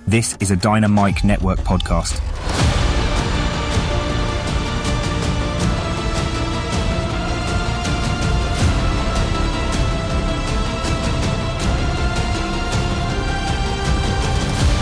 This is a Dynamite Network podcast.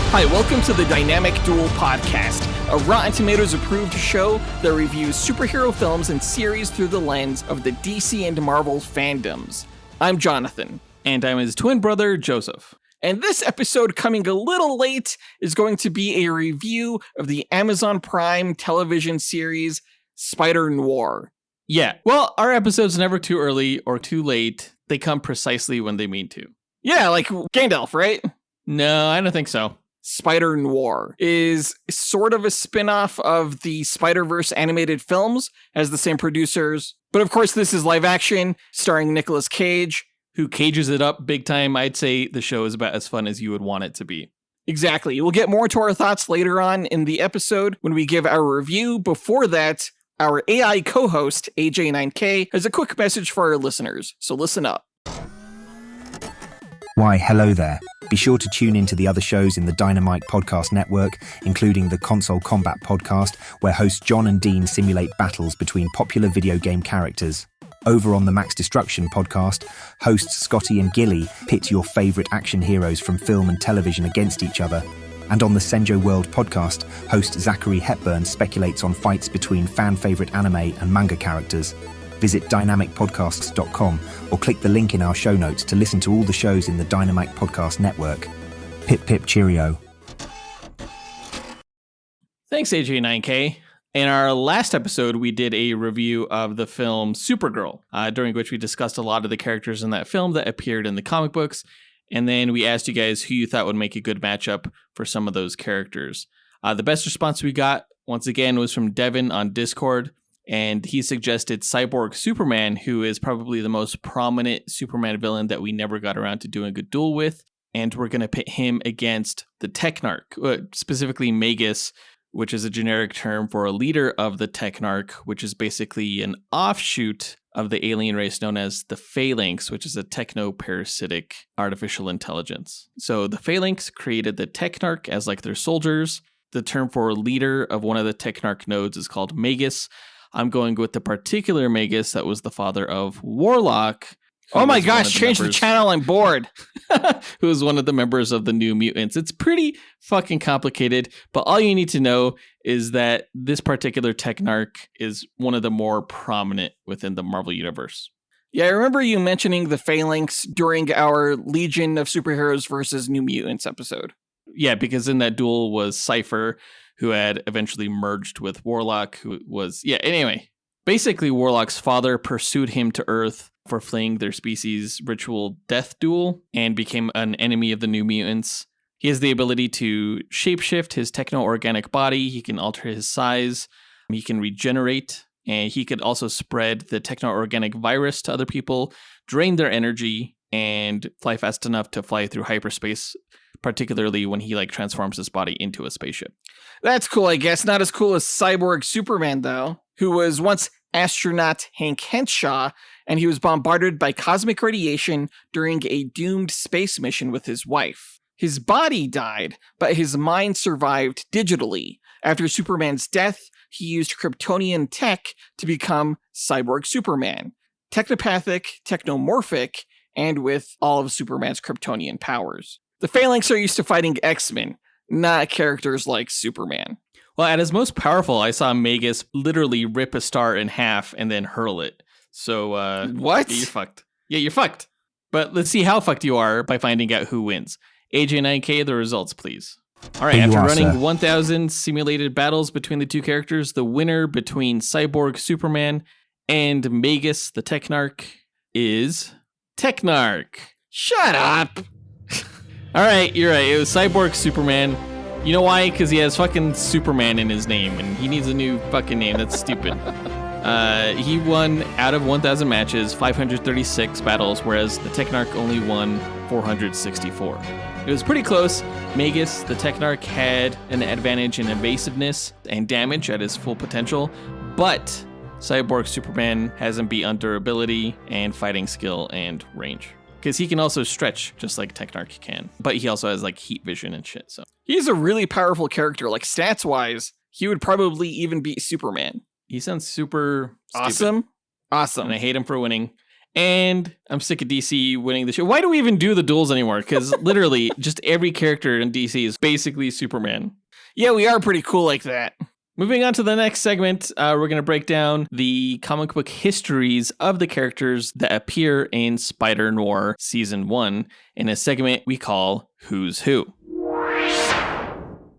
Hi, welcome to the Dynamic Duel podcast, a Rotten Tomatoes approved show that reviews superhero films and series through the lens of the DC and Marvel fandoms. I'm Jonathan. And I'm his twin brother, Joseph. And this episode, coming a little late, is going to be a review of the Amazon Prime television series Spider-Noir. Yeah, well, our episode's never too early or too late. They come precisely when they mean to. Yeah, like Gandalf, right? No, I don't think so. Spider-Noir is sort of a spin-off of the Spider-Verse animated films, as the same producers. But of course, this is live action, starring Nicolas Cage, who cages it up big time. I'd say the show is about as fun as you would want it to be. Exactly. We'll get more to our thoughts later on in the episode when we give our review. Before that, our AI co-host, AJ9K, has a quick message for our listeners, so listen up. Why, hello there. Be sure to tune into the other shows in the Dynamite Podcast Network, including the Console Combat Podcast, where hosts John and Dean simulate battles between popular video game characters. Over on the Max Destruction podcast, hosts Scotty and Gilly pit your favourite action heroes from film and television against each other. And on the Senjo World podcast, host Zachary Hepburn speculates on fights between fan-favourite anime and manga characters. Visit dynamicpodcasts.com or click the link in our show notes to listen to all the shows in the Dynamite Podcast Network. Pip pip cheerio. Thanks, AJ9K. In our last episode, we did a review of the film Supergirl, during which we discussed a lot of the characters in that film that appeared in the comic books. And then we asked you guys who you thought would make a good matchup for some of those characters. The best response we got, once again, was from Devin on Discord. And he suggested Cyborg Superman, who is probably the most prominent Superman villain that we never got around to doing a duel with. And we're going to pit him against the Technarch, specifically Magus, which is a generic term for a leader of the Technarch, which is basically an offshoot of the alien race known as the Phalanx, which is a techno-parasitic artificial intelligence. So the Phalanx created the Technarch as like their soldiers. The term for a leader of one of the Technarch nodes is called Magus. I'm going with the particular Magus that was the father of Warlock. Oh my gosh, change the channel, I'm bored. Who is one of the members of the New Mutants. It's pretty fucking complicated, but all you need to know is that this particular Technarch is one of the more prominent within the Marvel Universe. Yeah, I remember you mentioning the Phalanx during our Legion of Superheroes versus New Mutants episode. Yeah, because in that duel was Cypher, who had eventually merged with Warlock, who was... Yeah, anyway. Basically, Warlock's father pursued him to Earth for fleeing their species' ritual death duel and became an enemy of the New Mutants. He has the ability to shapeshift his techno-organic body. He can alter his size. He can regenerate. And he could also spread the techno-organic virus to other people, drain their energy, and fly fast enough to fly through hyperspace, particularly when he transforms his body into a spaceship. That's cool, I guess. Not as cool as Cyborg Superman, though, who was once astronaut Hank Henshaw, and he was bombarded by cosmic radiation during a doomed space mission with his wife. His body died, but his mind survived digitally. After Superman's death, he used Kryptonian tech to become Cyborg Superman. Technopathic, technomorphic, and with all of Superman's Kryptonian powers. The Phalanx are used to fighting X-Men, not characters like Superman. Well, at his most powerful, I saw Magus literally rip a star in half and then hurl it. So, what? Yeah, you're fucked. Yeah, you're fucked. But let's see how fucked you are by finding out who wins. AJ9K, the results, please. All right, after running 1,000 simulated battles between the two characters, the winner between Cyborg Superman and Magus, the Technarch, is Technarch. Shut up! All right, you're right. It was Cyborg Superman. You know why? Because he has fucking Superman in his name, and he needs a new fucking name. That's stupid. He won out of 1,000 matches, 536 battles, whereas the Technarch only won 464. It was pretty close. Magus, the Technarch, had an advantage in evasiveness and damage at his full potential, but Cyborg Superman has him beat on durability and fighting skill and range. because he can also stretch just like Technarch can. But he also has like heat vision and shit. So He's a really powerful character. Like stats-wise, he would probably even beat Superman. he sounds super stupid, Awesome. Awesome. and I hate him for winning. And I'm sick of DC winning the show. Why do we even do the duels anymore? Because literally, just every character in DC is basically Superman. Yeah, we are pretty cool like that. Moving on to the next segment, we're going to break down the comic book histories of the characters that appear in Spider-Noir Season 1 in a segment we call Who's Who.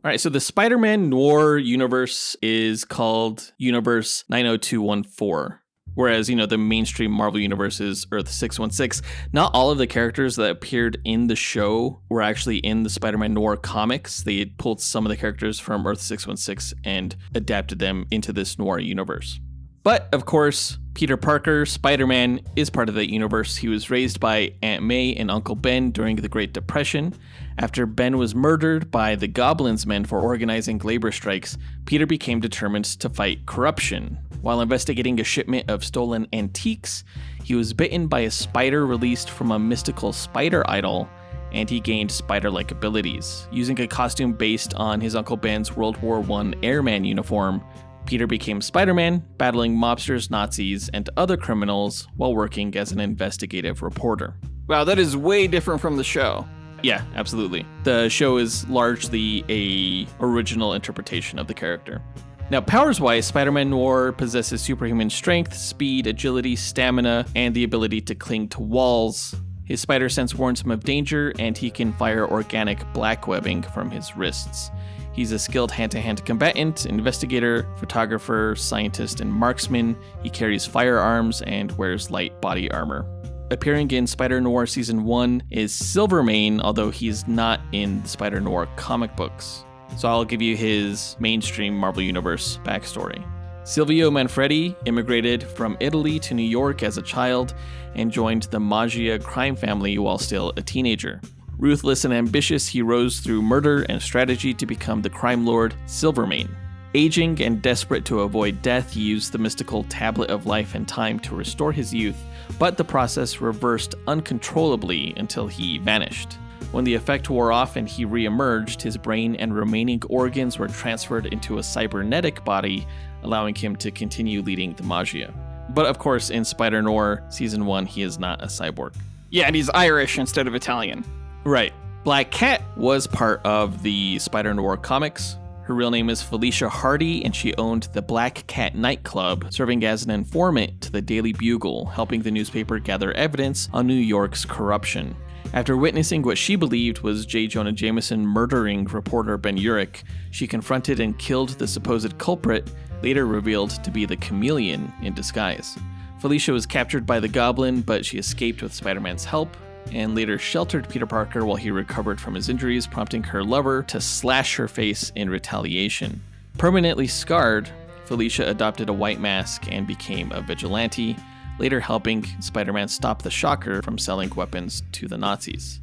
All right, so the Spider-Man Noir universe is called Universe 90214. Whereas, the mainstream Marvel universe is Earth 616. Not all of the characters that appeared in the show were actually in the Spider-Man Noir comics. They pulled some of the characters from Earth 616 and adapted them into this Noir universe. But, of course, Peter Parker, Spider-Man, is part of that universe. He was raised by Aunt May and Uncle Ben during the Great Depression. After Ben was murdered by the Goblin's men for organizing labor strikes, Peter became determined to fight corruption. While investigating a shipment of stolen antiques, he was bitten by a spider released from a mystical spider idol, and he gained spider-like abilities. Using a costume based on his Uncle Ben's World War I airman uniform, Peter became Spider-Man, battling mobsters, Nazis, and other criminals while working as an investigative reporter. Wow, that is way different from the show. Yeah, absolutely. The show is largely a original interpretation of the character. Now, powers-wise, Spider-Man Noir possesses superhuman strength, speed, agility, stamina, and the ability to cling to walls. His spider sense warns him of danger, and he can fire organic black webbing from his wrists. He's a skilled hand-to-hand combatant, investigator, photographer, scientist, and marksman. He carries firearms and wears light body armor. Appearing in Spider-Noir Season 1 is Silvermane, although he's not in the Spider-Noir comic books. So I'll give you his mainstream Marvel Universe backstory. Silvio Manfredi immigrated from Italy to New York as a child and joined the Magia crime family while still a teenager. Ruthless and ambitious, he rose through murder and strategy to become the crime lord Silvermane. Aging and desperate to avoid death, he used the mystical Tablet of Life and Time to restore his youth, but the process reversed uncontrollably until he vanished. When the effect wore off and he re-emerged, his brain and remaining organs were transferred into a cybernetic body, allowing him to continue leading the Magia. But of course, in Spider-Noir Season 1, he is not a cyborg. Yeah, and he's Irish instead of Italian. Right. Black Cat was part of the Spider-Noir comics. Her real name is Felicia Hardy, and she owned the Black Cat nightclub, serving as an informant to the Daily Bugle, helping the newspaper gather evidence on New York's corruption. After witnessing what she believed was J. Jonah Jameson murdering reporter Ben Urich, she confronted and killed the supposed culprit, later revealed to be the Chameleon in disguise. Felicia was captured by the Goblin, but she escaped with Spider-Man's help, and later sheltered Peter Parker while he recovered from his injuries, prompting her lover to slash her face in retaliation. Permanently scarred, Felicia adopted a white mask and became a vigilante, later helping Spider-Man stop the Shocker from selling weapons to the Nazis.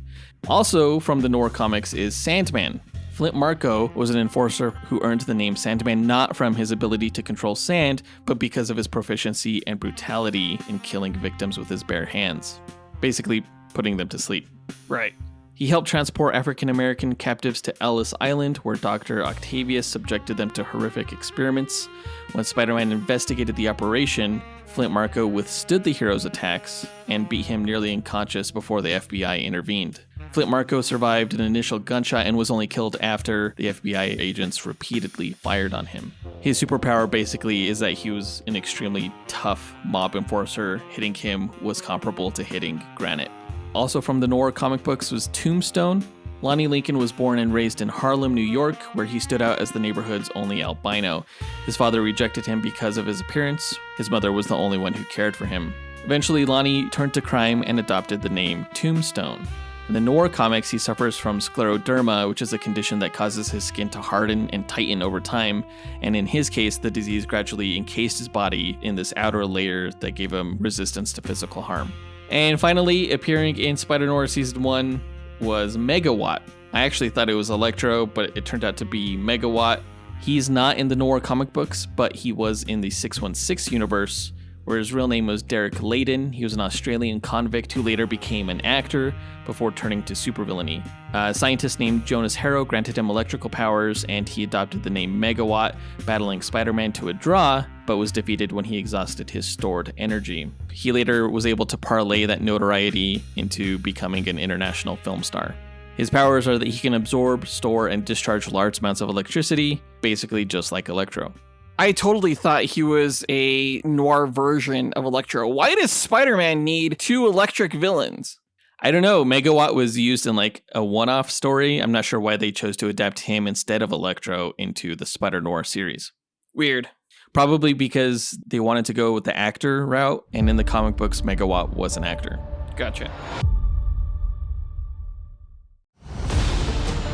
Also from the Noir comics is Sandman. Flint Marko was an enforcer who earned the name Sandman not from his ability to control sand, but because of his proficiency and brutality in killing victims with his bare hands. Basically, putting them to sleep. Right. He helped transport African-American captives to Ellis Island, where Dr. Octavius subjected them to horrific experiments. When Spider-Man investigated the operation, Flint Marko withstood the hero's attacks and beat him nearly unconscious before the FBI intervened. Flint Marko survived an initial gunshot and was only killed after the FBI agents repeatedly fired on him. His superpower basically is that he was an extremely tough mob enforcer. Hitting him was comparable to hitting granite. Also from the Noir comic books was Tombstone. Lonnie Lincoln was born and raised in Harlem, New York, where he stood out as the neighborhood's only albino. His father rejected him because of his appearance. His mother was the only one who cared for him. Eventually, Lonnie turned to crime and adopted the name Tombstone. In the Noir comics, he suffers from scleroderma, which is a condition that causes his skin to harden and tighten over time, and in his case, the disease gradually encased his body in this outer layer that gave him resistance to physical harm. And finally, appearing in Spider-Noir Season 1 was Megawatt. I actually thought it was Electro, but it turned out to be Megawatt. He's not in the Noir comic books, but he was in the 616 universe, where his real name was Derek Layden. He was an Australian convict who later became an actor before turning to supervillainy. A scientist named Jonas Harrow granted him electrical powers, and he adopted the name Megawatt, battling Spider-Man to a draw, but was defeated when he exhausted his stored energy. He later was able to parlay that notoriety into becoming an international film star. His powers are that he can absorb, store, and discharge large amounts of electricity, basically just like Electro. I totally thought he was a noir version of Electro. Why does Spider-Man need two electric villains? I don't know. Megawatt was used in like a one-off story. I'm not sure why they chose to adapt him instead of Electro into the Spider-Noir series. Weird. Probably because they wanted to go with the actor route, and in the comic books, Megawatt was an actor. Gotcha.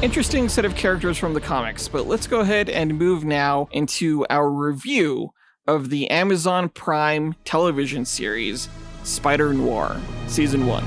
Interesting set of characters from the comics, but let's go ahead and move now into our review of the Amazon Prime television series, Spider-Noir, Season 1.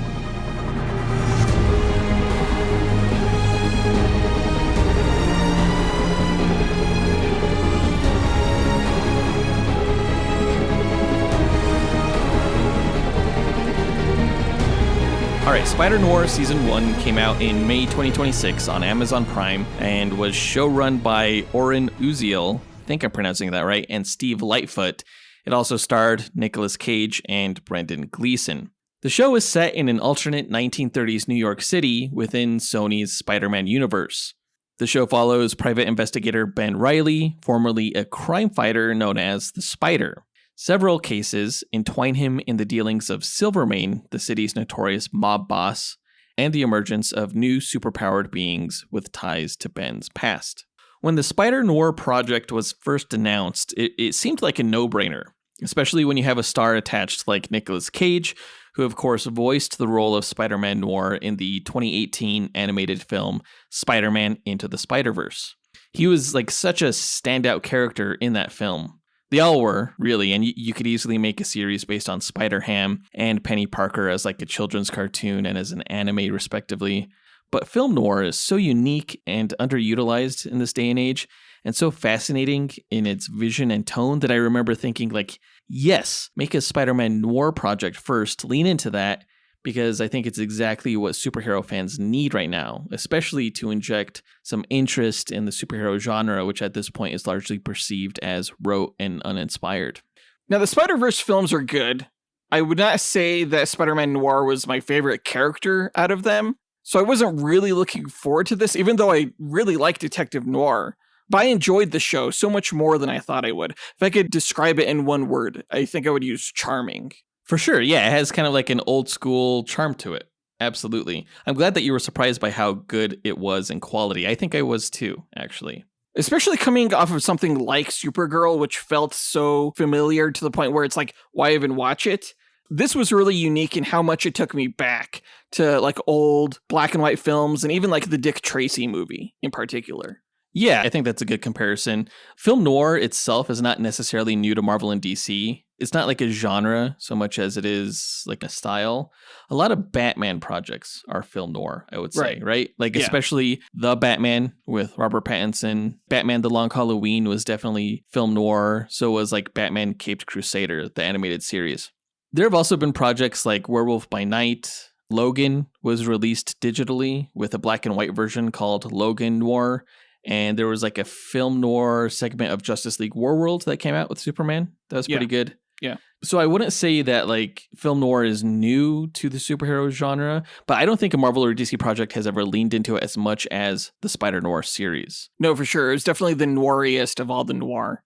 Alright, Spider-Noir Season 1 came out in May 2026 on Amazon Prime and was showrun by Oren Uziel, I think I'm pronouncing that right, and Steve Lightfoot. It also starred Nicolas Cage and Brendan Gleeson. The show is set in an alternate 1930s New York City within Sony's Spider-Man universe. The show follows private investigator Ben Reilly, formerly a crime fighter known as the Spider. Several cases entwine him in the dealings of Silvermane, the city's notorious mob boss, and the emergence of new superpowered beings with ties to Ben's past. When the Spider-Noir project was first announced, it seemed like a no-brainer, especially when you have a star attached like Nicolas Cage, who of course voiced the role of Spider-Man Noir in the 2018 animated film Spider-Man Into the Spider-Verse. He was like such a standout character in that film. They all were, really, and you could easily make a series based on Spider-Ham and Penny Parker as like a children's cartoon and as an anime, respectively. But film noir is so unique and underutilized in this day and age, and so fascinating in its vision and tone that I remember thinking like, yes, make a Spider-Man noir project first, lean into that, because I think it's exactly what superhero fans need right now, especially to inject some interest in the superhero genre, which at this point is largely perceived as rote and uninspired. Now, the Spider-Verse films are good. I would not say that Spider-Man Noir was my favorite character out of them, so I wasn't really looking forward to this, even though I really like Detective Noir. But I enjoyed the show so much more than I thought I would. If I could describe it in one word, I think I would use charming. For sure, yeah, it has kind of like an old school charm to it. Absolutely. I'm glad that you were surprised by how good it was in quality. I think I was too, actually. Especially coming off of something like Supergirl, which felt so familiar to the point where it's like, why even watch it? This was really unique in how much it took me back to like old black and white films and even like the Dick Tracy movie in particular. Yeah, I think that's a good comparison. Film noir itself is not necessarily new to Marvel and DC. It's not like a genre so much as it is like a style. A lot of Batman projects are film noir, I would say, right? Like especially The Batman with Robert Pattinson. Batman The Long Halloween was definitely film noir. So was like Batman Caped Crusader, the animated series. There have also been projects like Werewolf by Night. Logan was released digitally with a black and white version called Logan Noir. And there was like a film noir segment of Justice League Warworld that came out with Superman. That was pretty good. Yeah. So I wouldn't say that like film noir is new to the superhero genre, but I don't think a Marvel or DC project has ever leaned into it as much as the Spider-Noir series. No, for sure. It was definitely the noiriest of all the noir.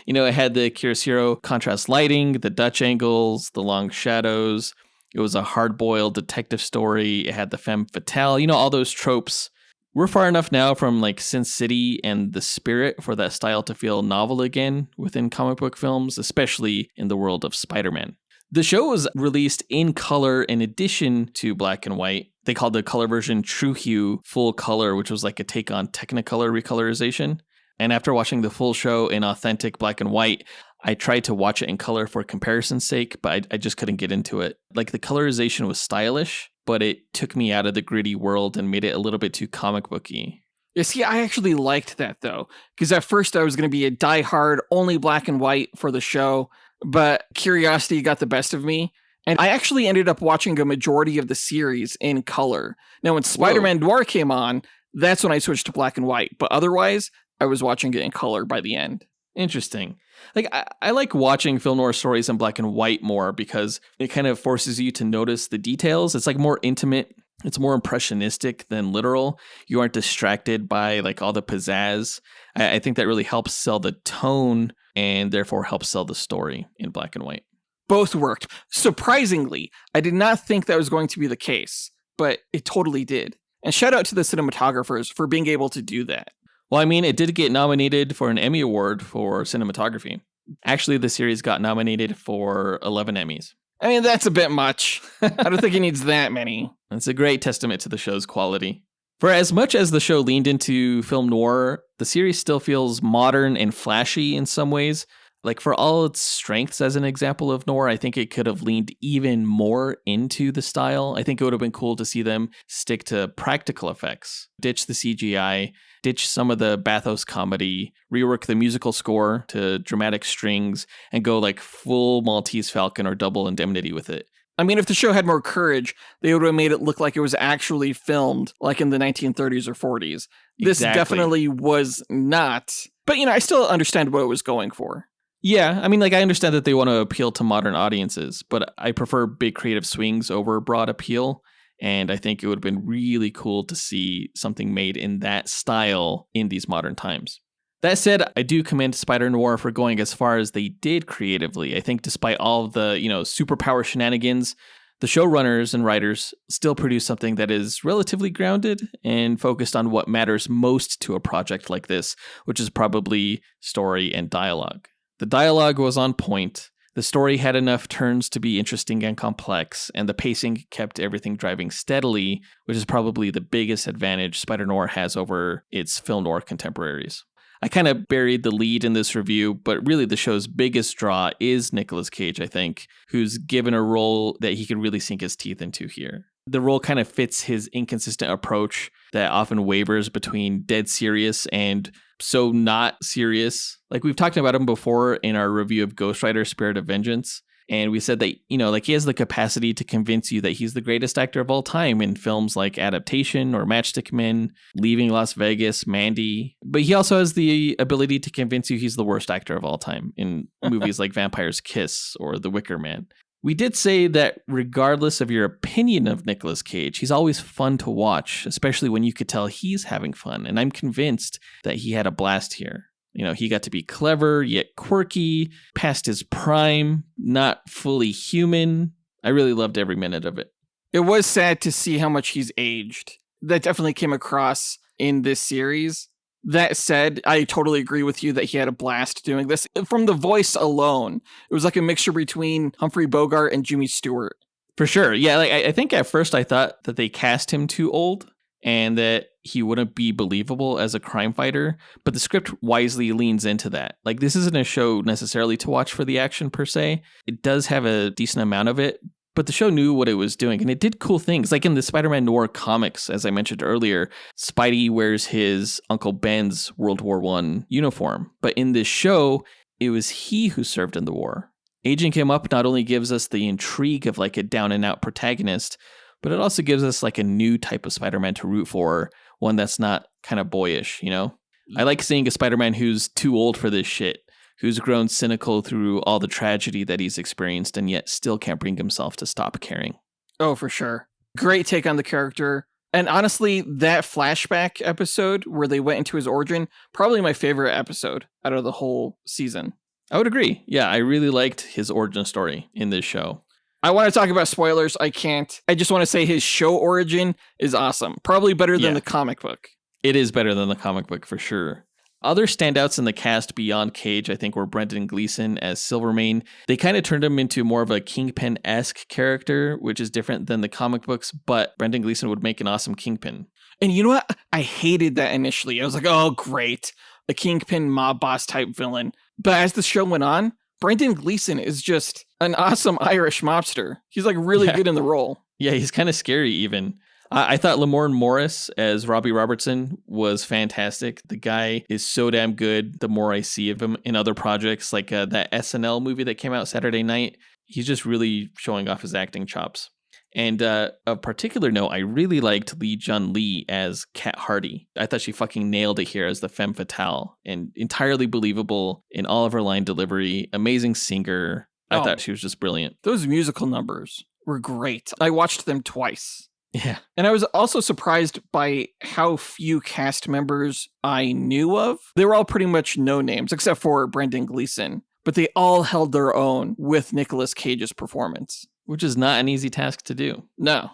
You know, it had the Chiaroscuro contrast lighting, the Dutch angles, the long shadows. It was a hard-boiled detective story. It had the femme fatale, you know, all those tropes. We're far enough now from like Sin City and the spirit for that style to feel novel again within comic book films, especially in the world of Spider-Man. The show was released in color in addition to black and white. They called the color version True Hue Full Color, which was like a take on Technicolor recolorization. And after watching the full show in authentic black and white, I tried to watch it in color for comparison's sake, but I just couldn't get into it. Like the colorization was stylish, but it took me out of the gritty world and made it a little bit too comic booky. Yeah, see, I actually liked that though, because at first I was going to be a diehard only black and white for the show. but curiosity got the best of me. And I actually ended up watching a majority of the series in color. Now, when Spider-Man Noir came on, that's when I switched to black and white. But otherwise, I was watching it in color by the end. Interesting. Like, I like watching film noir stories in black and white more because it kind of forces you to notice the details. It's like more intimate. It's more impressionistic than literal. You aren't distracted by like all the pizzazz. I think that really helps sell the tone and therefore helps sell the story in black and white. Both worked. Surprisingly, I did not think that was going to be the case, but it totally did. And shout out to the cinematographers for being able to do that. Well, I mean, it did get nominated for an Emmy Award for cinematography. Actually, the series got nominated for 11 Emmys. I mean, that's a bit much. I don't think it needs that many. It's a great testament to the show's quality. For as much as the show leaned into film noir, the series still feels modern and flashy in some ways. Like, for all its strengths as an example of noir, I think it could have leaned even more into the style. I think it would have been cool to see them stick to practical effects, ditch the CGI, ditch some of the bathos comedy, rework the musical score to dramatic strings, and go like full Maltese Falcon or Double Indemnity with it. I mean, if the show had more courage, they would have made it look like it was actually filmed like in the 1930s or 40s. This definitely was not. But, I still understand what it was going for. Yeah, I mean, like, I understand that they want to appeal to modern audiences, but I prefer big creative swings over broad appeal. And I think it would have been really cool to see something made in that style in these modern times. That said, I do commend Spider-Noir for going as far as they did creatively. I think despite all of the, superpower shenanigans, the showrunners and writers still produce something that is relatively grounded and focused on what matters most to a project like this, which is probably story and dialogue. The dialogue was on point, the story had enough turns to be interesting and complex, and the pacing kept everything driving steadily, which is probably the biggest advantage Spider-Noir has over its film noir contemporaries. I kind of buried the lead in this review, but really the show's biggest draw is Nicolas Cage, I think, who's given a role that he can really sink his teeth into here. The role kind of fits his inconsistent approach that often wavers between dead serious and so not serious. Like, we've talked about him before in our review of Ghost Rider: Spirit of Vengeance. And we said that, he has the capacity to convince you that he's the greatest actor of all time in films like Adaptation or Matchstick Men, Leaving Las Vegas, Mandy. But he also has the ability to convince you he's the worst actor of all time in movies like Vampire's Kiss or The Wicker Man. We did say that regardless of your opinion of Nicolas Cage, he's always fun to watch, especially when you could tell he's having fun. And I'm convinced that he had a blast here. He got to be clever, yet quirky, past his prime, not fully human. I really loved every minute of it. It was sad to see how much he's aged. That definitely came across in this series. That said, I totally agree with you that he had a blast doing this. From the voice alone, it was like a mixture between Humphrey Bogart and Jimmy Stewart. For sure. Yeah, I think at first I thought that they cast him too old and that he wouldn't be believable as a crime fighter, but the script wisely leans into that. Like, this isn't a show necessarily to watch for the action per se. It does have a decent amount of it, but the show knew what it was doing, and it did cool things. Like in the Spider-Man Noir comics, as I mentioned earlier, Spidey wears his Uncle Ben's World War I uniform. But in this show, it was he who served in the war. Aging him up not only gives us the intrigue of like a down-and-out protagonist, but it also gives us like a new type of Spider-Man to root for, one that's not kind of boyish, I like seeing a Spider-Man who's too old for this shit, who's grown cynical through all the tragedy that he's experienced and yet still can't bring himself to stop caring. Oh, for sure. Great take on the character. And honestly, that flashback episode where they went into his origin, probably my favorite episode out of the whole season. I would agree. Yeah, I really liked his origin story in this show. I want to talk about spoilers. I can't. I just want to say his show origin is awesome. Probably better than the comic book. It is better than the comic book for sure. Other standouts in the cast beyond Cage, I think, were Brendan Gleeson as Silvermane. They kind of turned him into more of a Kingpin-esque character, which is different than the comic books, but Brendan Gleeson would make an awesome Kingpin. And you know what? I hated that initially. I was like, oh, great. A Kingpin mob boss type villain. But as the show went on, Brendan Gleeson is just an awesome Irish mobster. He's like really good in the role. Yeah, he's kind of scary even. I thought Lamorne Morris as Robbie Robertson was fantastic. The guy is so damn good the more I see of him in other projects, like that SNL movie that came out Saturday night. He's just really showing off his acting chops. And of particular note, I really liked Lee Jun Lee as Kat Hardy. I thought she fucking nailed it here as the femme fatale and entirely believable in all of her line delivery. Amazing singer. I thought she was just brilliant. Those musical numbers were great. I watched them twice. Yeah. And I was also surprised by how few cast members I knew of. They were all pretty much no names, except for Brendan Gleeson. But they all held their own with Nicolas Cage's performance. Which is not an easy task to do. No.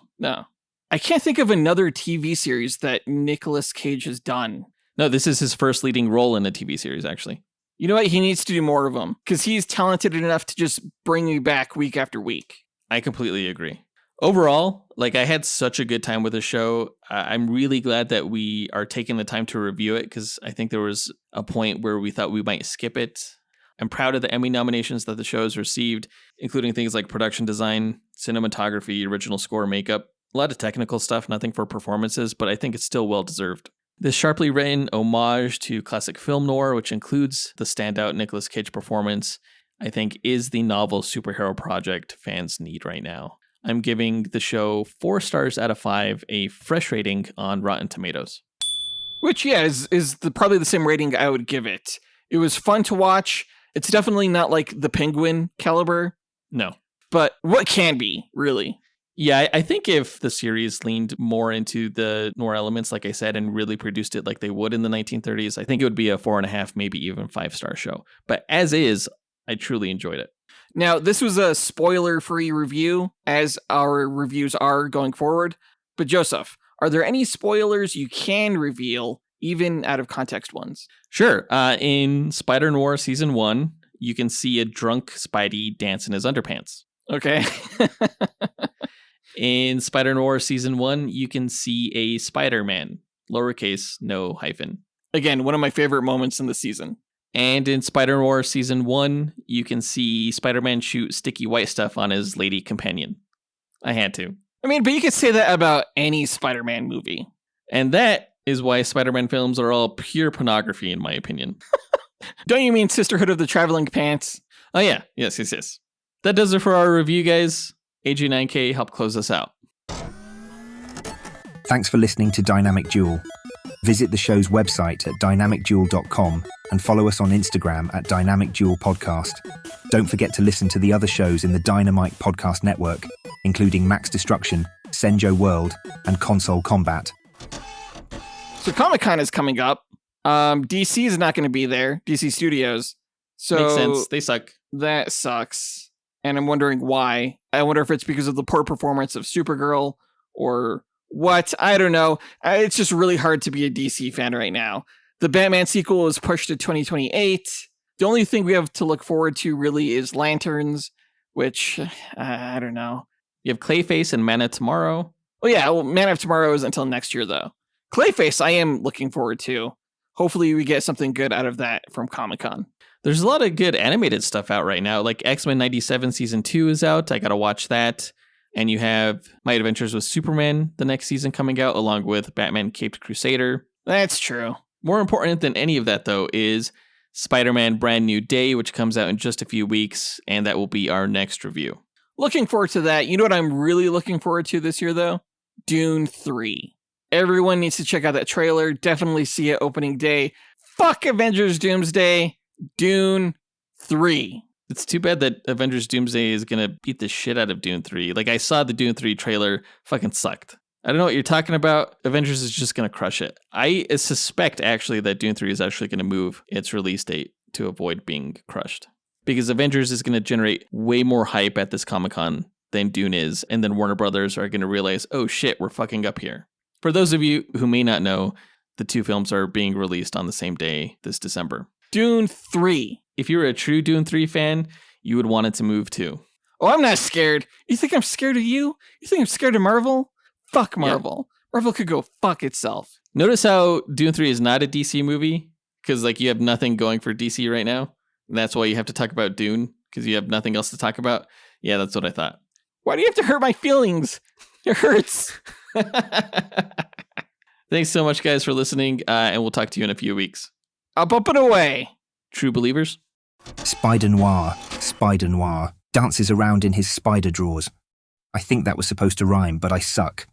I can't think of another TV series that Nicolas Cage has done. No, this is his first leading role in a TV series, actually. You know what? He needs to do more of them, because he's talented enough to just bring me back week after week. I completely agree. Overall, like, I had such a good time with the show. I'm really glad that we are taking the time to review it, because I think there was a point where we thought we might skip it. I'm proud of the Emmy nominations that the show has received, including things like production design, cinematography, original score, makeup, a lot of technical stuff, nothing for performances, but I think it's still well-deserved. This sharply written homage to classic film noir, which includes the standout Nicolas Cage performance, I think is the novel superhero project fans need right now. I'm giving the show 4 stars out of 5, a fresh rating on Rotten Tomatoes. Which, yeah, is probably the same rating I would give it. It was fun to watch. It's definitely not like The Penguin caliber. No. But what can be, really? Yeah, I think if the series leaned more into the noir elements, like I said, and really produced it like they would in the 1930s, I think it would be a 4.5, maybe even 5-star show. But as is, I truly enjoyed it. Now, this was a spoiler-free review, as our reviews are going forward. But Joseph, are there any spoilers you can reveal, even out of context ones? Sure. In Spider-Noir Season 1, you can see a drunk Spidey dance in his underpants. Okay. In Spider-Noir Season 1, you can see a Spider-Man, lowercase, no hyphen. Again, one of my favorite moments in the season. And in Spider-Noir Season 1, you can see Spider-Man shoot sticky white stuff on his lady companion. I had to. I mean, but you could say that about any Spider-Man movie. And that is why Spider-Man films are all pure pornography, in my opinion. Don't you mean Sisterhood of the Traveling Pants? Oh, yeah. Yes. That does it for our review, guys. AG9K, help close us out. Thanks for listening to Dynamic Duel. Visit the show's website at dynamicduel.com and follow us on Instagram at Dynamic Duel Podcast. Don't forget to listen to the other shows in the Dynamite Podcast Network, including Max Destruction, Senjo World, and Console Combat. So Comic-Con is coming up. DC is not going to be there, DC Studios. So makes sense. They suck. That sucks. And I'm wondering why. I wonder if it's because of the poor performance of Supergirl or what. I don't know. It's just really hard to be a DC fan right now. The Batman sequel is pushed to 2028. The only thing we have to look forward to really is Lanterns, which I don't know. You have Clayface and Man of Tomorrow. Oh yeah, well, Man of Tomorrow is until next year though. Clayface I am looking forward to. Hopefully we get something good out of that from Comic-Con. There's a lot of good animated stuff out right now. Like X-Men 97 Season 2 is out. I got to watch that. And you have My Adventures with Superman, the next season coming out, along with Batman Caped Crusader. That's true. More important than any of that, though, is Spider-Man Brand New Day, which comes out in just a few weeks. And that will be our next review. Looking forward to that. You know what I'm really looking forward to this year, though? Dune 3. Everyone needs to check out that trailer. Definitely see it opening day. Fuck Avengers Doomsday. Dune 3. It's too bad that Avengers Doomsday is going to beat the shit out of Dune 3. Like, I saw the Dune 3 trailer. Fucking sucked. I don't know what you're talking about. Avengers is just going to crush it. I suspect, actually, that Dune 3 is actually going to move its release date to avoid being crushed. Because Avengers is going to generate way more hype at this Comic-Con than Dune is. And then Warner Brothers are going to realize, oh shit, we're fucking up here. For those of you who may not know, the two films are being released on the same day this December. Dune 3. If you were a true Dune 3 fan, you would want it to move too. Oh, I'm not scared. You think I'm scared of you? You think I'm scared of Marvel? Fuck Marvel. Yeah. Marvel could go fuck itself. Notice how Dune 3 is not a DC movie? Because like you have nothing going for DC right now. And that's why you have to talk about Dune, because you have nothing else to talk about. Yeah, that's what I thought. Why do you have to hurt my feelings? It hurts. Thanks so much, guys, for listening, and we'll talk to you in a few weeks. Up and away. True believers. Spider-Noir, Spider-Noir, dances around in his spider drawers. I think that was supposed to rhyme, but I suck.